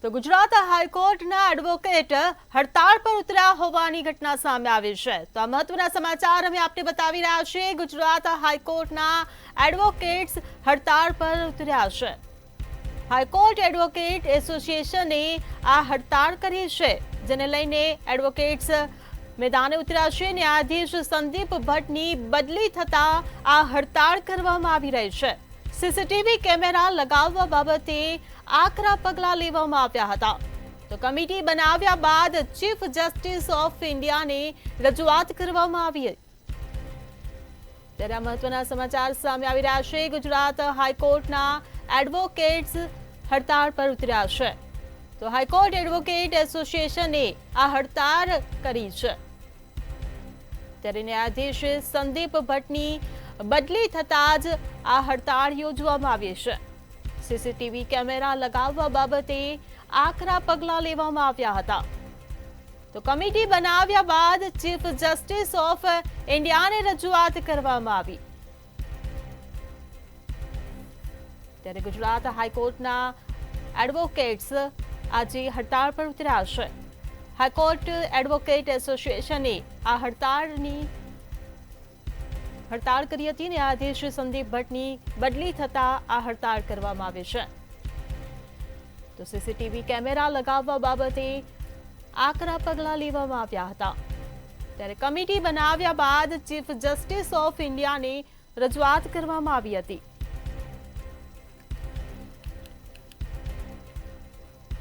તો ગુજરાત હાઈકોર્ટના એડવોકેટ હડતાળ પર ઉતર્યા હોવાની ઘટના સામે આવી છે। તો આ મહત્વના સમાચાર અમે આપને બતાવી રહ્યા છીએ। ગુજરાત હાઈકોર્ટના એડવોકેટ્સ હડતાળ પર ઉતર્યા છે। હાઈકોર્ટ એડવોકેટ એસોસિએશને આ હડતાળ કરી છે, જેને લઈને એડવોકેટ્સ મેદાને ઉતર્યા છે। ન્યાયાધીશ સંદીપ ભટ્ટની બદલી થતા આ હડતાળ કરવામાં આવી રહી છે। સીસીટીવી કેમેરા લગાવવા બાબતે આકરા પગલાં લેવામાં આવ્યા હતા। તો કમિટી બનાવ્યા બાદ ચીફ જસ્ટિસ ઓફ ઇન્ડિયાને રજૂઆત કરવામાં આવી। ત્યારે આ મહત્વના સમાચાર સામે આવી રહ્યા છે। ગુજરાત હાઈકોર્ટના એડવોકેટ્સ હડતાળ પર ઉતર્યા છે। તો હાઈકોર્ટ એડવોકેટ એસોસિએશને આ હડતાળ કરી છે। ત્યારે ન્યાયાધીશ સંદીપ ભટ્ટની બદલી થતાં જ આ હડતાળ યોજવામાં આવી છે। સીસીટીવી કેમેરા લગાવવા બાબતે આકરા પગલાં લેવામાં આવ્યા હતા। તો કમિટી બનાવ્યા બાદ ચીફ જસ્ટિસ ઓફ ઇન્ડિયાને રજૂઆત કરવામાં આવી। ત્યારે ગુજરાત હાઈકોર્ટના એડવોકેટ્સ આજે હડતાળ પર ઉતર્યા છે। હાઈકોર્ટ એડવોકેટ એસોસિએશને આ હડતાળ કરી હતી। ન્યાયાધીશ સંદીપ ભટ્ટની બદલી થતા આ હડતાળ કરવામાં આવી છે। તો સીસીટીવી કેમેરા લગાવવા બાબતે આકરા પગલાં લેવામાં આવ્યા હતા। ત્યારે કમિટી બનાવ્યા બાદ ચીફ જસ્ટિસ ઓફ ઇન્ડિયાને રજૂઆત કરવામાં આવી હતી।